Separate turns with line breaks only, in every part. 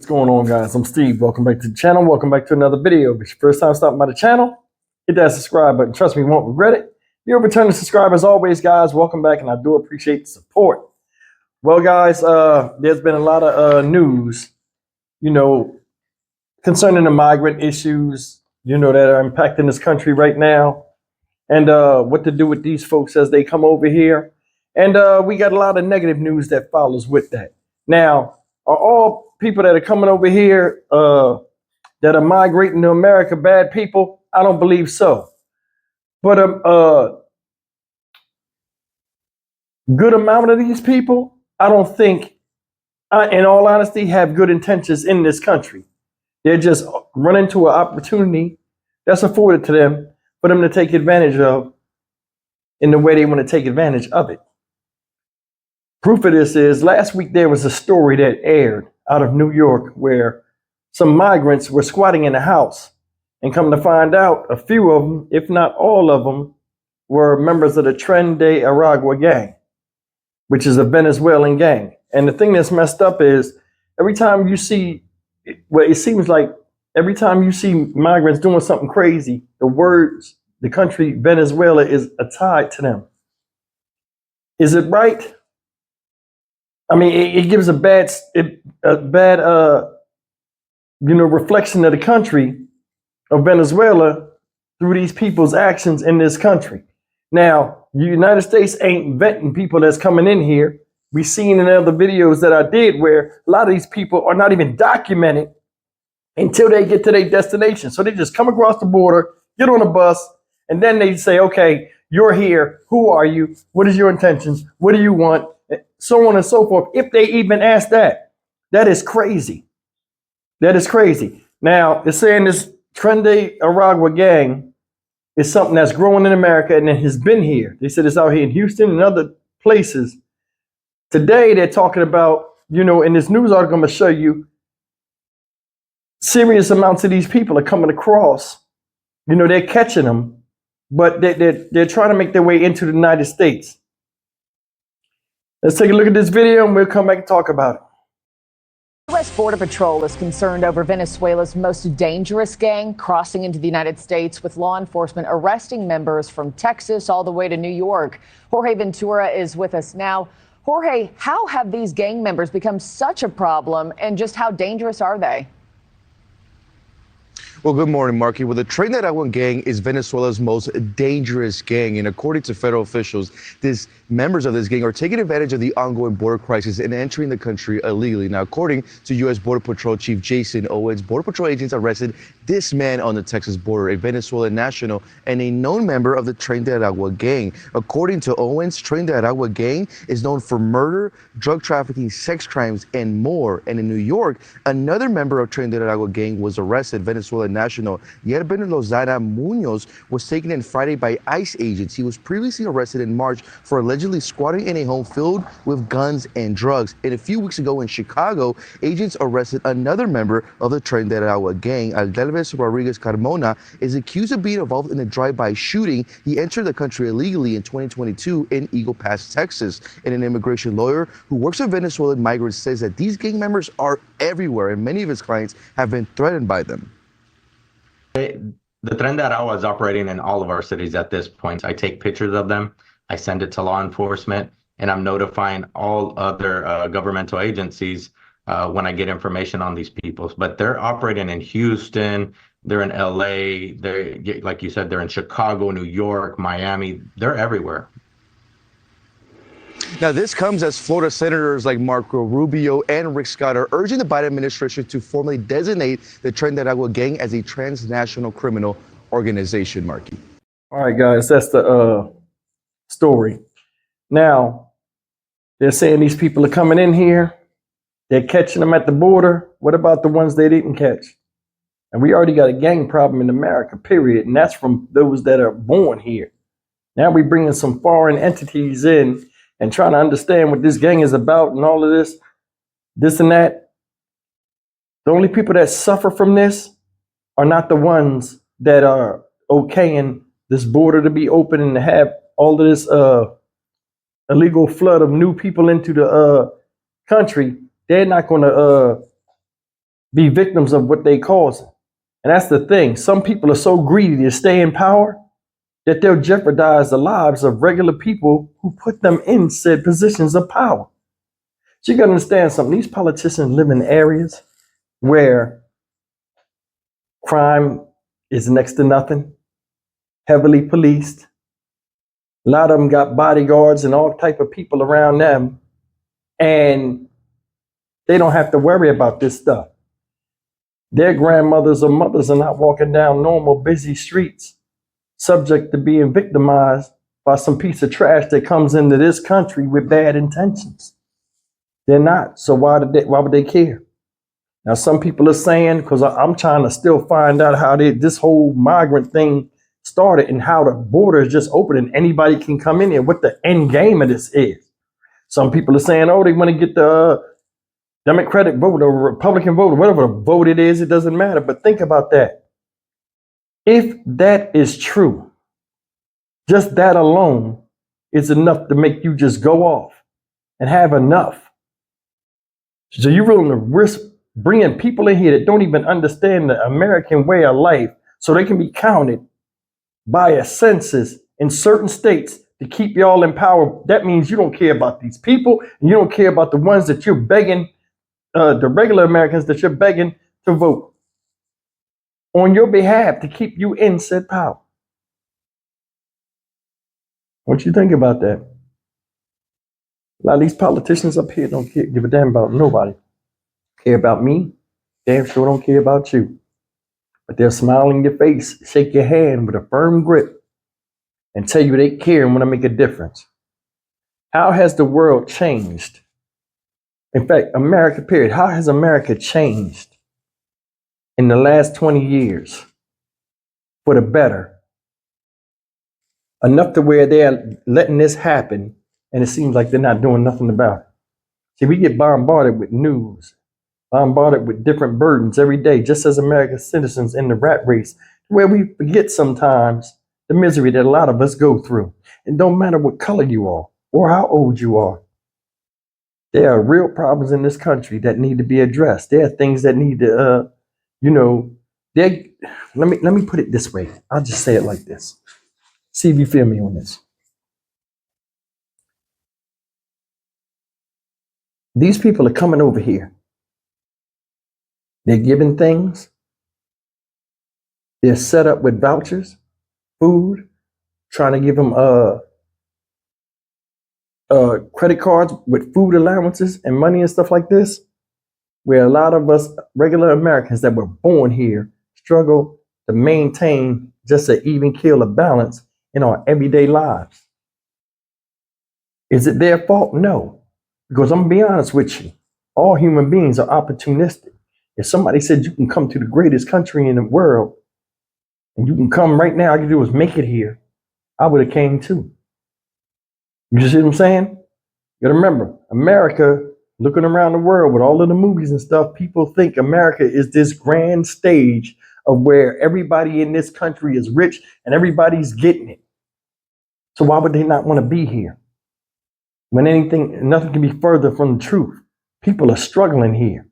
going on, guys? I'm Steve. Welcome back to the channel. Welcome back to another video. If it's your first time stopping by the channel, hit that subscribe button. Trust me, you won't regret it. If you're a returning subscriber, as always, guys, welcome back, and I do appreciate the support. Well, guys, there's been a lot of news, concerning the migrant issues, that are impacting this country right now, and what to do with these folks as they come over here. And we got a lot of negative news that follows with that. Now, are all people that are coming over here that are migrating to America bad people? I don't believe so. But a good amount of these people, I don't think, in all honesty, have good intentions in this country. They're just running into an opportunity that's afforded to them for them to take advantage of in the way they want to take advantage of it. Proof of this is last week there was a story that aired out of New York where some migrants were squatting in a house, and come to find out, a few of them, if not all of them, were members of the Tren de Aragua gang, which is a Venezuelan gang. And the thing that's messed up is every time you see, well, it seems like every time you see migrants doing something crazy, the country Venezuela is tied to them. Is it right? I mean, it gives a bad reflection of the country of Venezuela through these people's actions in this country. Now, the United States ain't vetting people that's coming in here. We've seen in other videos that I did where a lot of these people are not even documented until they get to their destination. So they just come across the border, get on a bus, and then they say, okay, you're here. Who are you? What is your intentions? What do you want? So on and so forth. If they even ask that, that is crazy. That is crazy. Now, it's saying this Tren de Aragua gang is something that's growing in America and it has been here. They said it's out here in Houston and other places. Today, they're talking about, in this news article, I'm going to show you serious amounts of these people are coming across. They're catching them, but they're trying to make their way into the United States. Let's take a look at this video and we'll come back and talk about it.
U.S. Border Patrol is concerned over Venezuela's most dangerous gang crossing into the United States, with law enforcement arresting members from Texas all the way to New York. Jorge Ventura is with us now. Jorge, how have these gang members become such a problem, and just how dangerous are they?
Well, good morning, Marky. Well, the Tren de Aragua gang is Venezuela's most dangerous gang, and according to federal officials, these members of this gang are taking advantage of the ongoing border crisis and entering the country illegally. Now, according to U.S. Border Patrol Chief Jason Owens, Border Patrol agents arrested this man on the Texas border, a Venezuelan national and a known member of the Tren de Aragua gang. According to Owens, Tren de Aragua gang is known for murder, drug trafficking, sex crimes, and more. And in New York, another member of Tren de Aragua gang was arrested, Venezuelan national Yerben Lozada Munoz was taken in Friday by ICE agents. He was previously arrested in March for allegedly squatting in a home filled with guns and drugs. And a few weeks ago in Chicago, agents arrested another member of the Tren de Aragua gang. Aldelves Rodriguez Carmona is accused of being involved in a drive-by shooting. He entered the country illegally in 2022 in Eagle Pass, Texas. And an immigration lawyer who works with Venezuelan migrants says that these gang members are everywhere, and many of his clients have been threatened by them.
The Tren de Aragua is operating in all of our cities at this point. I take pictures of them, I send it to law enforcement, and I'm notifying all other governmental agencies when I get information on these people. But they're operating in Houston, they're in LA, they're, like you said, they're in Chicago, New York, Miami, they're everywhere.
Now, this comes as Florida senators like Marco Rubio and Rick Scott are urging the Biden administration to formally designate the Tren de Aragua gang as a transnational criminal organization, Marky.
All right, guys, that's the story. Now, they're saying these people are coming in here. They're catching them at the border. What about the ones they didn't catch? And we already got a gang problem in America, period. And that's from those that are born here. Now we're bringing some foreign entities in and trying to understand what this gang is about and all of this and that. The only people that suffer from this are not the ones that are okaying this border to be open and to have all of this illegal flood of new people into the country. They're not going to be victims of what they cause. And that's the thing. Some people are so greedy to stay in power that they'll jeopardize the lives of regular people who put them in said positions of power. So you got to understand something. These politicians live in areas where crime is next to nothing, heavily policed. A lot of them got bodyguards and all type of people around them, and they don't have to worry about this stuff. Their grandmothers or mothers are not walking down normal busy streets, subject to being victimized by some piece of trash that comes into this country with bad intentions. They're not. So why would they care? Now, some people are saying, because I'm trying to still find out how this whole migrant thing started and how the border is just open and anybody can come in here, what the end game of this is. Some people are saying, oh, they want to get the Democratic vote or Republican vote or whatever vote it is, it doesn't matter. But think about that. If that is true, just that alone is enough to make you just go off and have enough. So you're willing to risk bringing people in here that don't even understand the American way of life so they can be counted by a census in certain states to keep y'all in power. That means you don't care about these people and you don't care about the ones that you're begging, the regular Americans that you're begging to vote on your behalf to keep you in said power. What you think about that? A lot of these politicians up here don't give a damn about nobody. Care about me, damn sure don't care about you. But they'll smile in your face, shake your hand with a firm grip, and tell you they care and want to make a difference. How has the world changed? In fact, America, period. How has America changed in the last 20 years for the better? Enough to where they're letting this happen, and it seems like they're not doing nothing about it. See, we get bombarded with news, bombarded with different burdens every day, just as American citizens in the rat race, where we forget sometimes the misery that a lot of us go through. It don't matter what color you are or how old you are. There are real problems in this country that need to be addressed. There are things that need to, let me put it this way. I'll just say it like this. See if you feel me on this. These people are coming over here. They're given things. They're set up with vouchers, food, trying to give them credit cards with food allowances and money and stuff like this, where a lot of us regular Americans that were born here struggle to maintain just an even keel of balance in our everyday lives. Is it their fault? No. Because I'm going to be honest with you. All human beings are opportunistic. If somebody said you can come to the greatest country in the world and you can come right now, all you do is make it here, I would have came too. You see what I'm saying? You got to remember, America, looking around the world with all of the movies and stuff, people think America is this grand stage of where everybody in this country is rich and everybody's getting it. So why would they not want to be here? When nothing can be further from the truth. People are struggling here.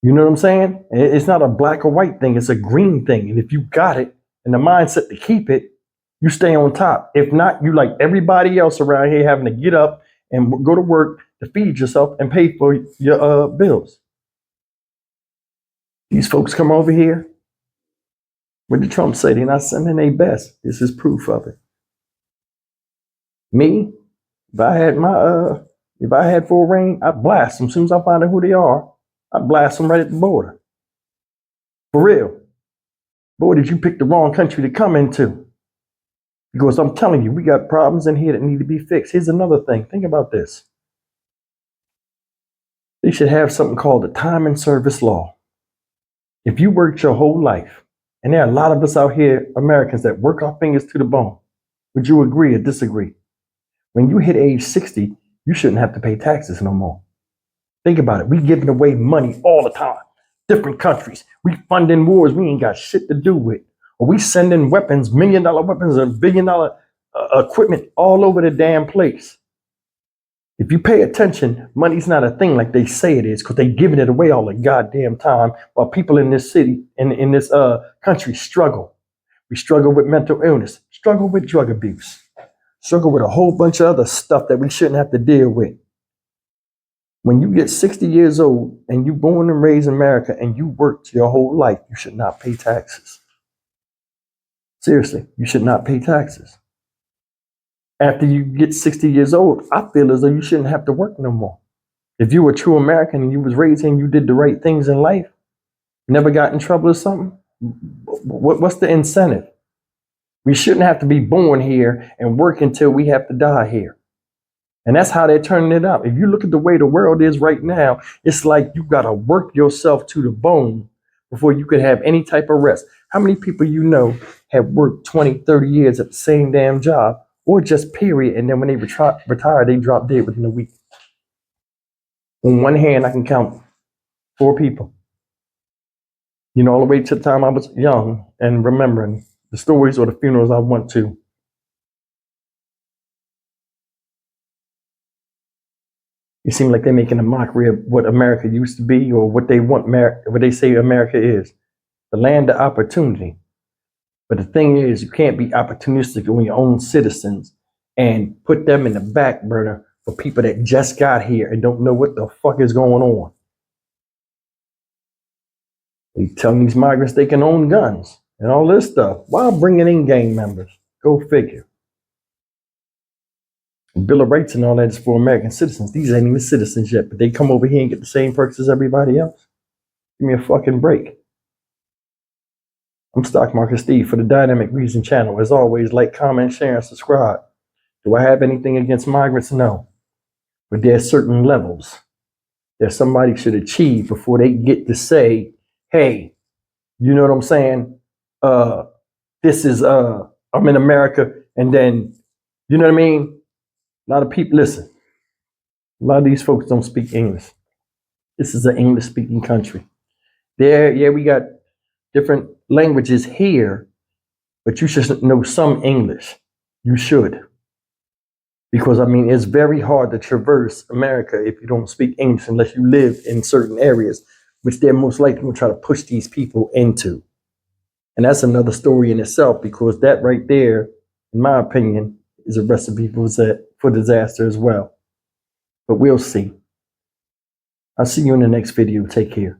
You know what I'm saying? It's not a black or white thing. It's a green thing. And if you got it and the mindset to keep it, you stay on top. If not, you like everybody else around here having to get up and go to work to feed yourself and pay for your bills. These folks come over here. What did Trump say? They're not sending their best. This is proof of it. Me, if I had full reign, I'd blast them. As soon as I find out who they are, I'd blast them right at the border. For real. Boy, did you pick the wrong country to come into. Because I'm telling you, we got problems in here that need to be fixed. Here's another thing. Think about this. They should have something called the time and service law. If you worked your whole life, and there are a lot of us out here, Americans, that work our fingers to the bone, would you agree or disagree? When you hit age 60, you shouldn't have to pay taxes no more. Think about it. We giving away money all the time. Different countries. We funding wars we ain't got shit to do with. Or we sending weapons, $1 million weapons and $1 billion equipment all over the damn place. If you pay attention, money's not a thing like they say it is, because they giving it away all the goddamn time while people in this city, in this country struggle. We struggle with mental illness, struggle with drug abuse, struggle with a whole bunch of other stuff that we shouldn't have to deal with. When you get 60 years old and you born and raised in America and you worked your whole life, you should not pay taxes. Seriously, you should not pay taxes. After you get 60 years old, I feel as though you shouldn't have to work no more. If you were a true American and you was raised and you did the right things in life, never got in trouble or something, what's the incentive? We shouldn't have to be born here and work until we have to die here. And that's how they're turning it up. If you look at the way the world is right now, it's like you got to work yourself to the bone before you could have any type of rest. How many people you know have worked 20, 30 years at the same damn job, or just period, and then when they retire, they drop dead within a week? On one hand, I can count 4 people. You know, all the way to the time I was young and remembering the stories or the funerals I went to. It seems like they're making a mockery of what America used to be, or what they want what they say America is. The land of opportunity. But the thing is, you can't be opportunistic on your own citizens and put them in the back burner for people that just got here and don't know what the fuck is going on. They telling these migrants they can own guns and all this stuff while bringing in gang members. Go figure. The Bill of Rights and all that is for American citizens. These ain't even citizens yet, but they come over here and get the same perks as everybody else. Give me a fucking break. I'm Stock Market Steve for the Dynamic Reason channel. As always, like, comment, share, and subscribe. Do I have anything against migrants? No. But there's certain levels that somebody should achieve before they get to say, hey, you know what I'm saying? This is, I'm in America, and then, you know what I mean? A lot of people, listen, a lot of these folks don't speak English. This is an English-speaking country. There, yeah, we got different languages here, but you should know some English. You should. Because, I mean, it's very hard to traverse America if you don't speak English unless you live in certain areas, which they're most likely going to try to push these people into. And that's another story in itself, because that right there, in my opinion, is a recipe for disaster as well. But we'll see. I'll see you in the next video. Take care.